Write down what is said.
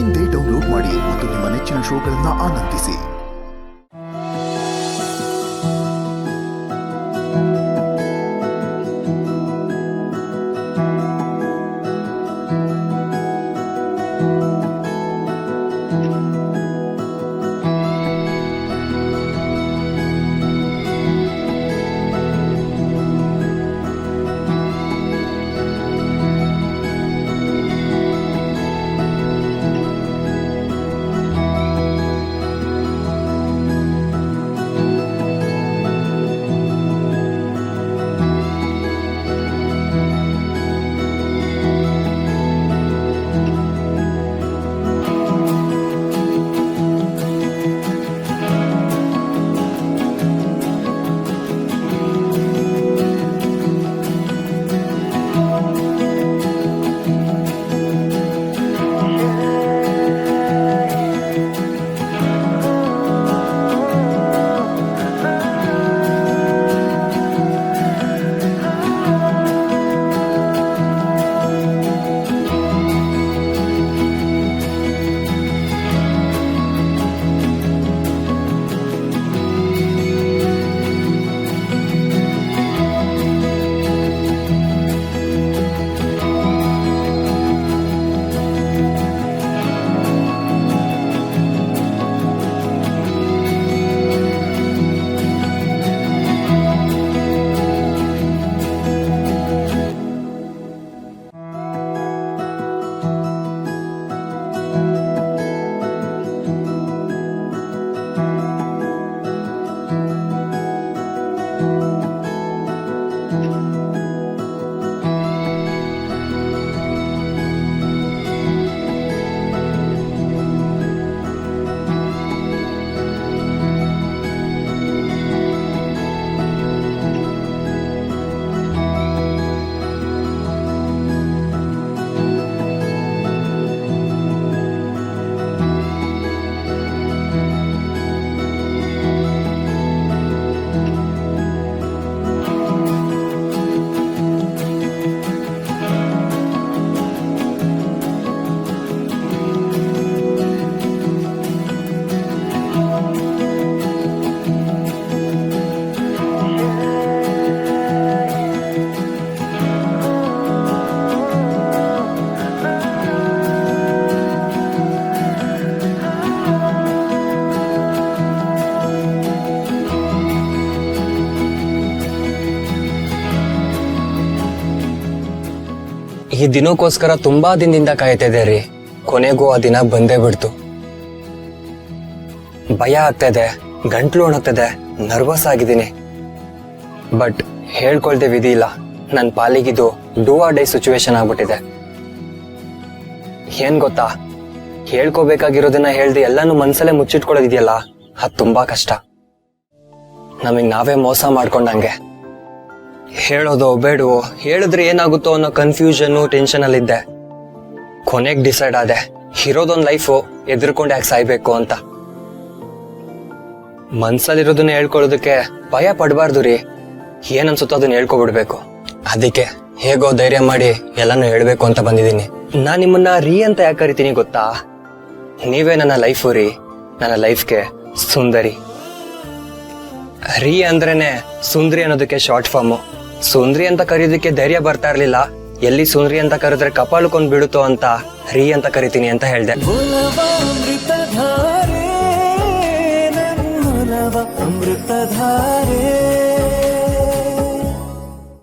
ಇಂದೇ ಡೌನ್ಲೋಡ್ ಮಾಡಿ ಮತ್ತು ನಿಮ್ಮ ನೆಚ್ಚಿನ ಶೋಗಳನ್ನು ಆನಂದಿಸಿ. ಈ ದಿನಕ್ಕೋಸ್ಕರ ತುಂಬಾ ದಿನದಿಂದ ಕಾಯ್ತಿದ್ದೆ ರೀ. ಕೊನೆಗೂ ಆ ದಿನ ಬಂದೇ ಬಿಡ್ತು. ಭಯ ಆಗ್ತಾ ಇದೆ, ಗಂಟ್ಲು ಒಣಗ್ತದೆ, ನರ್ವಸ್ ಆಗಿದ್ದೀನಿ. ಬಟ್ ಹೇಳ್ಕೊಳ್ದೆ ವಿಧಿ ಇಲ್ಲ. ನನ್ನ ಪಾಲಿಗಿದು ಡೂ ಆರ್ ಡೈ ಸಿಚುವೇಶನ್ ಆಗ್ಬಿಟ್ಟಿದೆ. ಏನ್ ಗೊತ್ತಾ, ಹೇಳ್ಕೋಬೇಕಾಗಿರೋದನ್ನ ಹೇಳ್ದೆ ಎಲ್ಲಾನು ಮನ್ಸಲ್ಲೇ ಮುಚ್ಚಿಟ್ಕೊಳ್ಳೋದಿದೆಯಲ್ಲ, ಅದು ತುಂಬಾ ಕಷ್ಟ. ನಮಗ್ ನಾವೇ ಮೋಸ ಮಾಡ್ಕೊಂಡಂಗೆ. ಹೇಳೋದೋ ಬೇಡವೋ, ಹೇಳಿದ್ರೆ ಏನಾಗುತ್ತೋ ಅನ್ನೋ ಕನ್ಫ್ಯೂಷನ್ ಟೆನ್ಷನ್ ಅಲ್ಲಿದ್ದೆ. ಕೊನೆಗೆ ಡಿಸೈಡ್ ಆದೆ, ಇರೋದೊಂದ್ ಲೈಫು, ಎದುರ್ಕೊಂಡು ಯಾಕೆ ಸಾಯ್ಬೇಕು ಅಂತ. ಮನ್ಸಲ್ಲಿರೋದನ್ನ ಹೇಳ್ಕೊಳ್ಳೋದಕ್ಕೆ ಭಯ ಪಡಬಾರ್ದು ರೀ. ಏನನ್ಸುತ್ತೋ ಅದನ್ನ ಹೇಳ್ಕೊಬಿಡ್ಬೇಕು. ಅದಕ್ಕೆ ಹೇಗೋ ಧೈರ್ಯ ಮಾಡಿ ಎಲ್ಲಾನು ಹೇಳ್ಬೇಕು ಅಂತ ಬಂದಿದ್ದೀನಿ. ನಾನ್ ನಿಮ್ಮನ್ನ ರೀ ಅಂತ ಯಾಕೆ ಕರಿತೀನಿ ಗೊತ್ತಾ? ನೀವೇ ನನ್ನ ಲೈಫು ರೀ, ನನ್ನ ಲೈಫ್ಗೆ ಸುಂದರಿ. ರೀ ಅಂದ್ರೇನೆ ಸುಂದ್ರಿ ಅನ್ನೋದಕ್ಕೆ ಶಾರ್ಟ್ ಫಾರ್ಮು. ಸುಂದ್ರಿ ಅಂತ ಕರೆಯೋದಕ್ಕೆ ಧೈರ್ಯ ಬರ್ತಾ ಇರ್ಲಿಲ್ಲ. ಎಲ್ಲಿ ಸುಂದ್ರಿ ಅಂತ ಕರೆದ್ರೆ ಕಪಾಲಕ್ಕೊಂದ್ ಬಿಡುತ್ತೋ ಅಂತ ರೀ ಅಂತ ಕರಿತೀನಿ ಅಂತ ಹೇಳ್ದೆ. ಅಮೃತಧಾರೆ